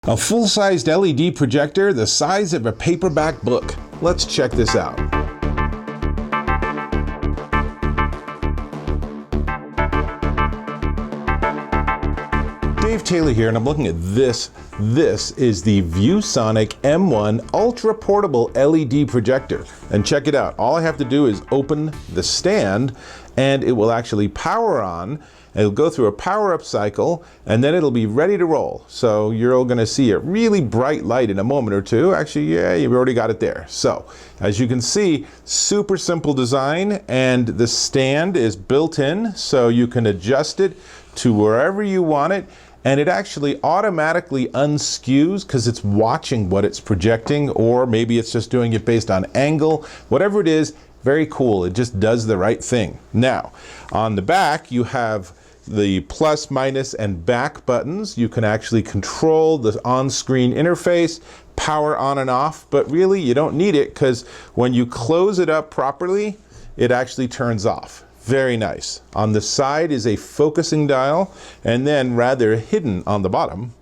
A full-sized LED projector the size of a paperback book. Let's check this out. Dave Taylor here, and I'm looking at this. This is the Viewsonic M1 Ultra Portable LED Projector. And check it out. All I have to do is open the stand, and it will actually power on. It'll go through a power-up cycle, and then it'll be ready to roll. So you're going to see a really bright light in a moment or two. Actually, yeah, you've already got it there. So as you can see, super simple design, and the stand is built in, so you can adjust it to wherever you want it. And it actually automatically unskews because it's watching what it's projecting, or maybe it's just doing it based on angle. Whatever it is, very cool. It just does the right thing. Now, on the back, you have the plus, minus, and back buttons. You can actually control the on-screen interface, power on and off, but really you don't need it because when you close it up properly, it actually turns off. Very nice. On the side is a focusing dial, and then rather hidden on the bottom,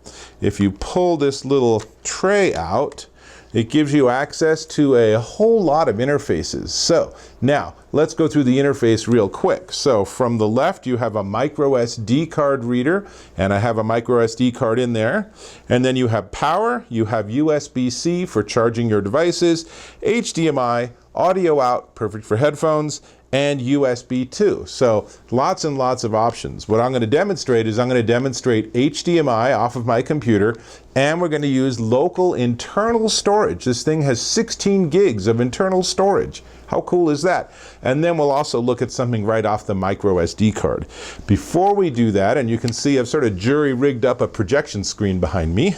if you pull this little tray out, it gives you access to a whole lot of interfaces. So now let's go through the interface real quick. So from the left, you have a MicroSD card reader, and I have a MicroSD card in there. And then you have power, you have USB-C for charging your devices, HDMI, audio out, perfect for headphones, and USB 2. So lots and lots of options. What I'm going to demonstrate is I'm going to demonstrate HDMI off of my computer, and we're going to use local internal storage. This thing has 16 gigs of internal storage. How cool is that? And then we'll also look at something right off the MicroSD card. Before we do that, and you can see I've sort of jury-rigged up a projection screen behind me.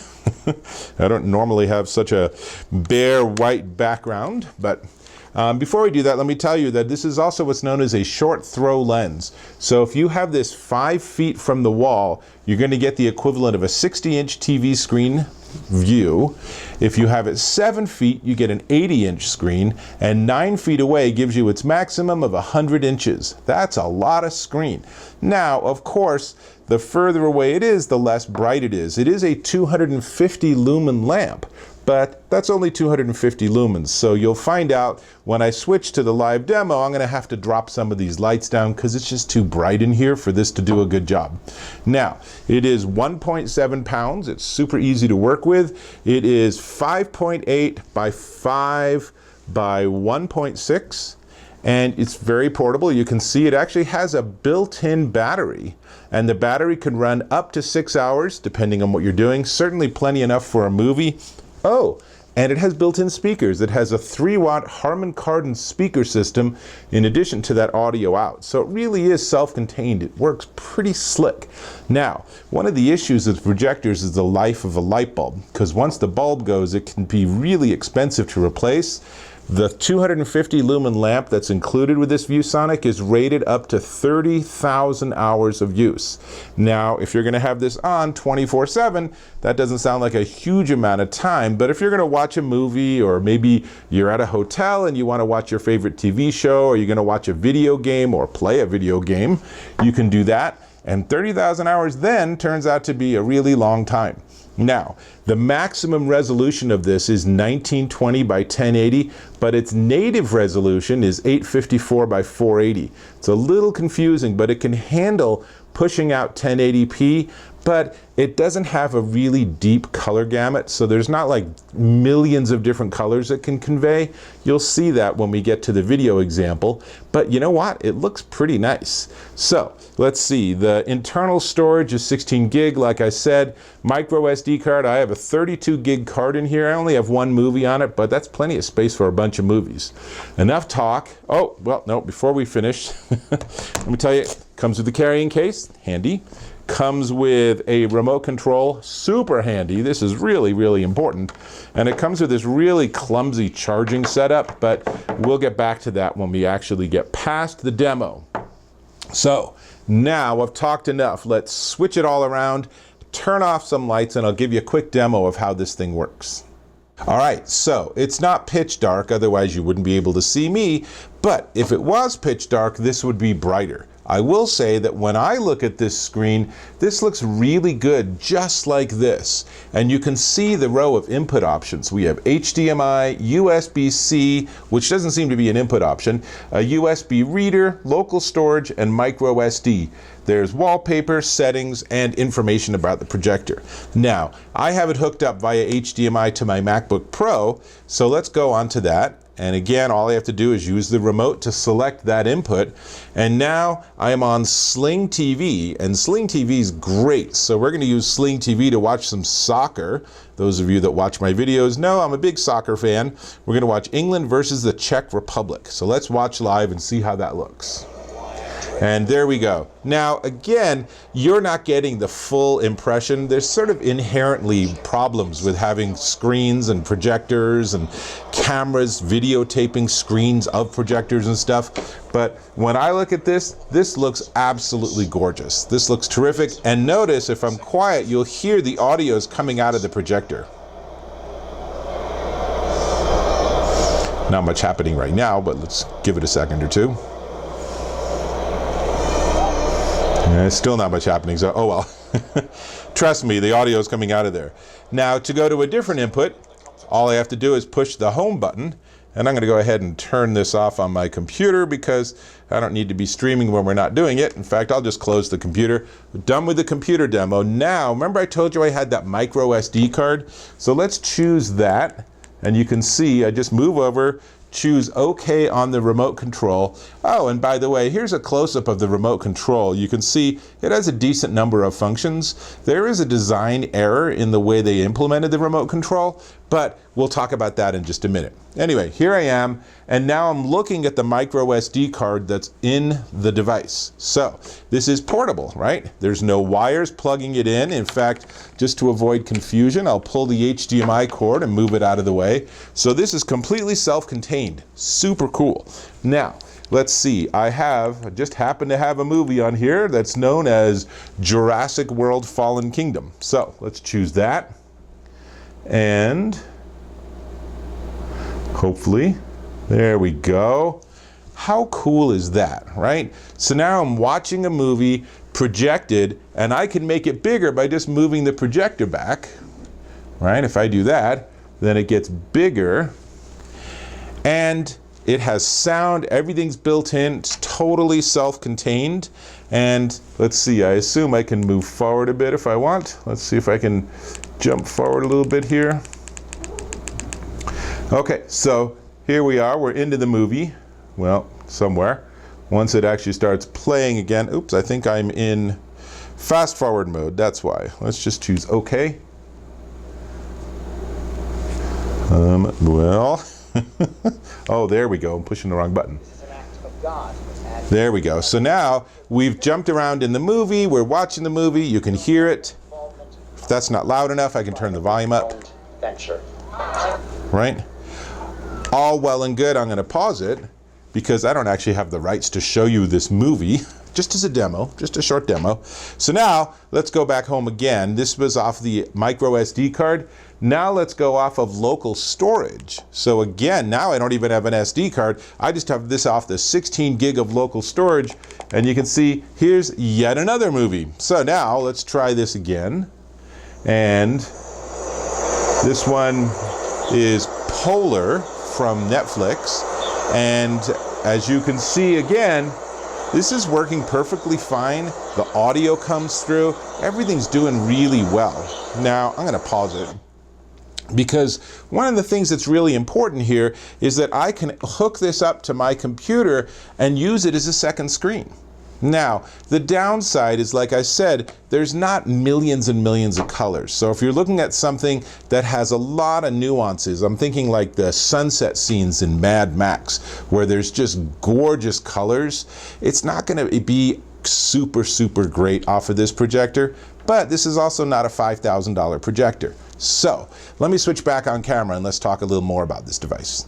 I don't normally have such a bare white background, but before we do that, let me tell you that this is also what's known as a short throw lens. So if you have this 5 feet from the wall, you're going to get the equivalent of a 60-inch TV screen view. If you have it 7 feet, you get an 80-inch screen, and 9 feet away gives you its maximum of 100 inches. That's a lot of screen. Now, of course, the further away it is, the less bright it is. It is a 250 lumen lamp, but that's only 250 lumens. So you'll find out when I switch to the live demo, I'm going to have to drop some of these lights down because it's just too bright in here for this to do a good job. Now, it is 1.7 pounds. It's super easy to work with. It is 5.8 by 5 by 1.6. And it's very portable. You can see it actually has a built-in battery, and the battery can run up to 6 hours depending on what you're doing. Certainly plenty enough for a movie. Oh, and it has built-in speakers. It has a 3-watt Harman Kardon speaker system in addition to that audio out. So it really is self-contained. It works pretty slick. Now, one of the issues with projectors is the life of a light bulb, because once the bulb goes, it can be really expensive to replace. The 250 lumen lamp that's included with this Viewsonic is rated up to 30,000 hours of use. Now, if you're going to have this on 24/7, that doesn't sound like a huge amount of time, but if you're going to watch a movie, or maybe you're at a hotel and you want to watch your favorite TV show, or you're going to watch a video game or play a video game, you can do that. And 30,000 hours then turns out to be a really long time. Now, the maximum resolution of this is 1920 by 1080, but its native resolution is 854 by 480. It's a little confusing, but it can handle pushing out 1080p, but it doesn't have a really deep color gamut, so there's not like millions of different colors it can convey. You'll see that when we get to the video example, but you know what? It looks pretty nice. So let's see, the internal storage is 16 gig, like I said. MicroSD card, I have a 32 gig card in here. I only have one movie on it, but that's plenty of space for a bunch of movies. Enough talk. Oh, well, no, before we finish, let me tell you, it comes with a carrying case, handy. Comes with a remote control, super handy. This is really, really important. And it comes with this really clumsy charging setup, but we'll get back to that when we actually get past the demo. So now I've talked enough. Let's switch it all around, turn off some lights, and I'll give you a quick demo of how this thing works. All right, so it's not pitch dark, otherwise you wouldn't be able to see me, but if it was pitch dark, this would be brighter. I will say that when I look at this screen, this looks really good, just like this. And you can see the row of input options. We have HDMI, USB-C, which doesn't seem to be an input option, a USB reader, local storage, and MicroSD. There's wallpaper, settings, and information about the projector. Now, I have it hooked up via HDMI to my MacBook Pro, so let's go on to that. And again, all I have to do is use the remote to select that input. And now I am on Sling TV, and Sling TV is great. So we're going to use Sling TV to watch some soccer. Those of you that watch my videos know I'm a big soccer fan. We're going to watch England versus the Czech Republic. So let's watch live and see how that looks. And there we go. Now, again, you're not getting the full impression. There's sort of inherently problems with having screens and projectors and cameras videotaping screens of projectors and stuff. But when I look at this, this looks absolutely gorgeous. This looks terrific. And notice, if I'm quiet, you'll hear the audios coming out of the projector. Not much happening right now, but let's give it a second or two. Still not much happening, so oh well. Trust me, the audio is coming out of there. Now, to go to a different input, all I have to do is push the home button, and I'm going to go ahead and turn this off on my computer because I don't need to be streaming when we're not doing it. In fact, I'll just close the computer. We're done with the computer demo. Now, remember I told you I had that MicroSD card? So let's choose that, and you can see I just move over, choose OK on the remote control. Oh, and by the way, here's a close-up of the remote control. You can see it has a decent number of functions. There is a design error in the way they implemented the remote control, but we'll talk about that in just a minute. Anyway, here I am, and now I'm looking at the MicroSD card that's in the device. So this is portable, right? There's no wires plugging it in. In fact, just to avoid confusion, I'll pull the HDMI cord and move it out of the way. So this is completely self-contained. Super cool. Now, let's see. I just happen to have a movie on here that's known as Jurassic World Fallen Kingdom. So let's choose that. And hopefully, there we go. How cool is that, right? So now I'm watching a movie projected, and I can make it bigger by just moving the projector back, right? If I do that, then it gets bigger, and it has sound, everything's built in, it's totally self-contained. And let's see, I assume I can move forward a bit if I want. Let's see if I can jump forward a little bit here. Okay, so here we are, we're into the movie. Well, somewhere. Once it actually starts playing again, oops, I think I'm in fast forward mode, that's why. Let's just choose OK. Well, oh, there we go, I'm pushing the wrong button. There we go. So now we've jumped around in the movie, we're watching the movie, you can hear it. If that's not loud enough, I can turn the volume up. Right? All well and good. I'm going to pause it because I don't actually have the rights to show you this movie, just as a demo, just a short demo. So now let's go back home again. This was off the MicroSD card. Now let's go off of local storage. So again, now I don't even have an SD card. I just have this off the 16 gig of local storage, and you can see here's yet another movie. So now let's try this again. And this one is Polar from Netflix. And as you can see again, this is working perfectly fine. The audio comes through. Everything's doing really well. Now I'm going to pause it, because one of the things that's really important here is that I can hook this up to my computer and use it as a second screen. Now, the downside is, like I said, there's not millions and millions of colors. So if you're looking at something that has a lot of nuances, I'm thinking like the sunset scenes in Mad Max, where there's just gorgeous colors, it's not going to be super, super great off of this projector. But this is also not a $5,000 projector. So let me switch back on camera and let's talk a little more about this device.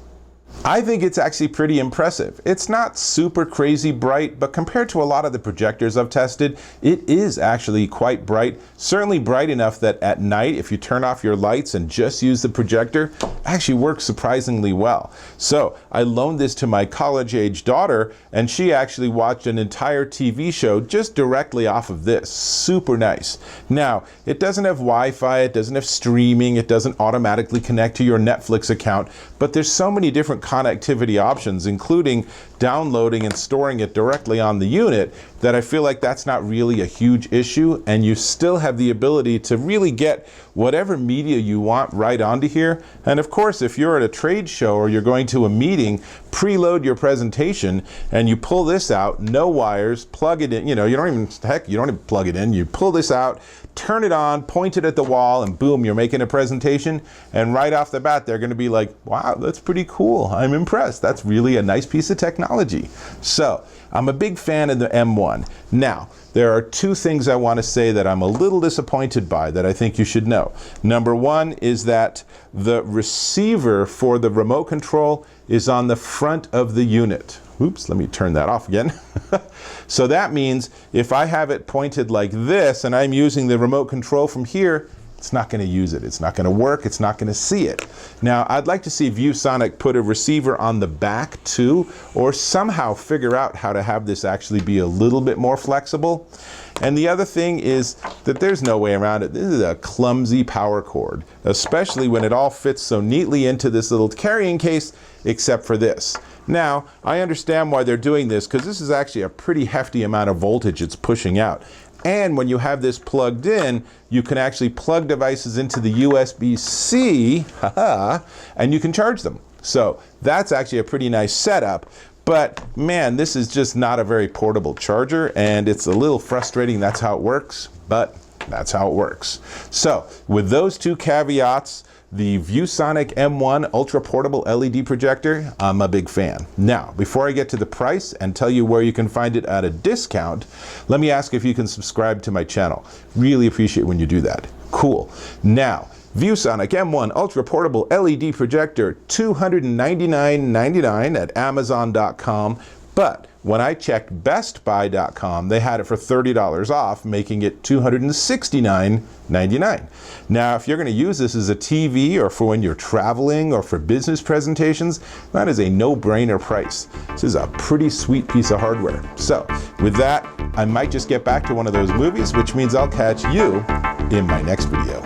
I think it's actually pretty impressive. It's not super crazy bright, but compared to a lot of the projectors I've tested, it is actually quite bright. Certainly bright enough that at night, if you turn off your lights and just use the projector, it actually works surprisingly well. So I loaned this to my college-age daughter, and she actually watched an entire TV show just directly off of this. Super nice. Now, it doesn't have Wi-Fi, it doesn't have streaming, it doesn't automatically connect to your Netflix account, but there's so many different connectivity options, including downloading and storing it directly on the unit, that I feel like that's not really a huge issue, and you still have the ability to really get whatever media you want right onto here. And of course, if you're at a trade show or you're going to a meeting, preload your presentation and you pull this out, no wires, plug it in, you don't even plug it in, you pull this out, turn it on, point it at the wall, and boom, you're making a presentation. And right off the bat, they're going to be like, wow, that's pretty cool. I'm impressed. That's really a nice piece of technology. So I'm a big fan of the M1. Now, there are two things I want to say that I'm a little disappointed by that I think you should know. Number one is that the receiver for the remote control is on the front of the unit. Oops, let me turn that off again. So that means if I have it pointed like this and I'm using the remote control from here, it's not going to use it. It's not going to work. It's not going to see it. Now, I'd like to see Viewsonic put a receiver on the back too, or somehow figure out how to have this actually be a little bit more flexible. And the other thing is that there's no way around it. This is a clumsy power cord, especially when it all fits so neatly into this little carrying case, except for this. Now, I understand why they're doing this, because this is actually a pretty hefty amount of voltage it's pushing out. And when you have this plugged in, you can actually plug devices into the USB-C, and you can charge them. So that's actually a pretty nice setup. But man, this is just not a very portable charger, and it's a little frustrating. That's how it works, but that's how it works. So with those two caveats, the Viewsonic M1 Ultra Portable LED Projector, I'm a big fan. Now, before I get to the price and tell you where you can find it at a discount, let me ask if you can subscribe to my channel. Really appreciate when you do that. Cool. Now, Viewsonic M1 Ultra Portable LED Projector, $299.99 at Amazon.com. But when I checked BestBuy.com, they had it for $30 off, making it $269.99. Now, if you're going to use this as a TV or for when you're traveling or for business presentations, that is a no-brainer price. This is a pretty sweet piece of hardware. So with that, I might just get back to one of those movies, which means I'll catch you in my next video.